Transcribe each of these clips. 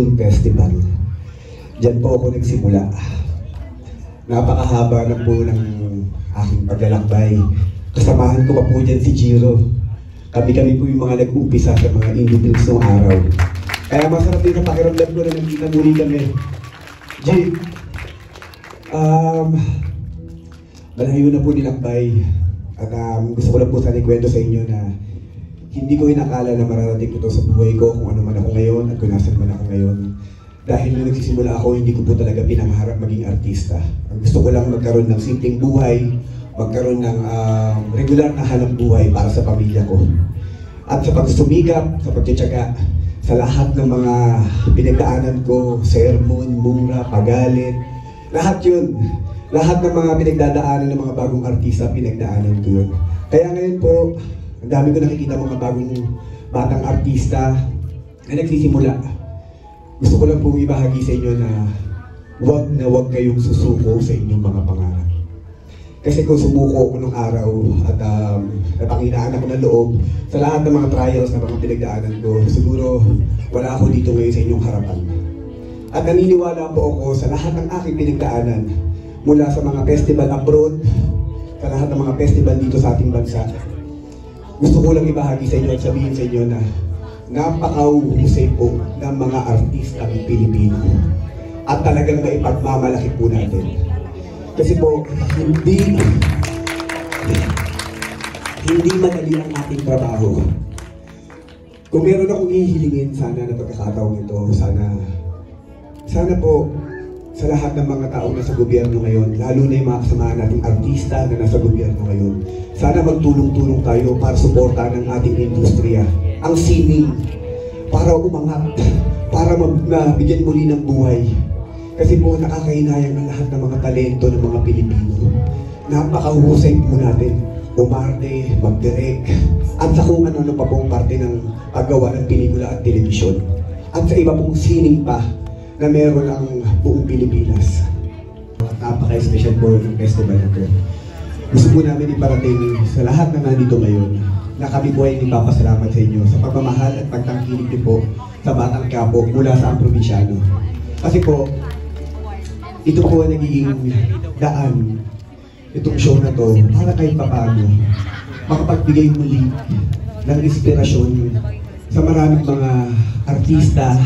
Film Festival. Diyan po ako nagsimula. Napakahaba na po ng aking paglalakbay. Kasamahan ko pa po dyan si Jiro. Kami-kami po yung mga nag-umpisa sa mga indie films noong araw. Kaya masarap din sa pakiramdam ko na nagkita muli kami. G, malayo na po nilakbay. At gusto ko lang po sana ikwento sa inyo na hindi ko inakala na mararating ito sa buhay ko kung ano man ako ngayon at kung nasan man ako ngayon. Dahil nung nagsisimula ako, hindi ko po talaga pinangarap maging artista. Ang gusto ko lang magkaroon ng simpleng buhay, magkaroon ng regular na hanap buhay para sa pamilya ko. At sa pagsumigap, sa pagtsatsaga, sa lahat ng mga pinagdaanan ko, sermon, mura, pagalit, lahat yun. Lahat ng mga pinagdadaanan ng mga bagong artista, pinagdaanan ko yun. Kaya ngayon po, ang dami ko nakikita mga bagong batang artista na nagsisimula. Gusto ko lang pong ibahagi sa inyo na huwag kayong susuko sa inyong mga pangarap. Kasi kung sumuko ako nung araw at napanginaan ako ng loob sa lahat ng mga trials na mga pinagdaanan ko, siguro wala ako dito ngayon sa inyong harapan. At naniniwala po ako sa lahat ng aking pinagdaanan mula sa mga festival abroad, sa lahat ng mga festival dito sa ating bansa. Gusto ko lang ibahagi sa inyo at sabihin sa inyo na napakahusay po ng mga artistang Pilipino at talagang maipagmamalaki po natin. Kasi po, hindi madali ang ating trabaho. Kung meron akong hihilingin sana na pagkakataong ito, sana po sa lahat ng mga taong nasa gobyerno ngayon, lalo na yung mga kasamahan nating artista na nasa gobyerno ngayon, sana magtulong-tulong tayo para suportahan ng ating industriya, ang sining, para umangat, para mabigyan muli ng buhay. Kasi po nakakahinayang ang lahat ng mga talento ng mga Pilipino. Napakahusay po natin umarte, mag-direct, at sa kung ano pa pong parte ng paggawa ng pelikula at telebisyon. At sa iba pong sining pa na meron ang buong Pilipinas. Napaka-special po ng festival na ito. Gusto po namin iparating sa lahat na nandito ngayon na kami po ay nagpapasalamat sa inyo sa pagmamahal at pagtangkilik niyo po sa Batang Quiapo mula sa probinsyano. Kasi po, ito po ay nagiging daan, itong show na to, para kahit papaano makapagbigay muli ng inspirasyon sa maraming mga artista,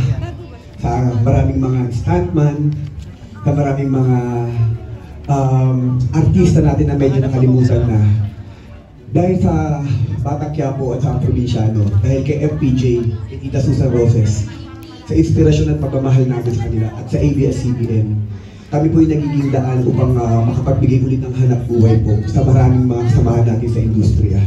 sa maraming mga stuntman, sa maraming mga artista natin na medyo nakalimutan na. Dahil sa Batang Quiapo at sa probinsyano, dahil kay FPJ, kay Tita Susan Roses, sa inspirasyon at pagmamahal namin sa kanila at sa ABS-CBN, kami po ay nagiging daan upang makapagbigay ulit ng hanap buhay po sa maraming mga kasamahan natin sa industriya.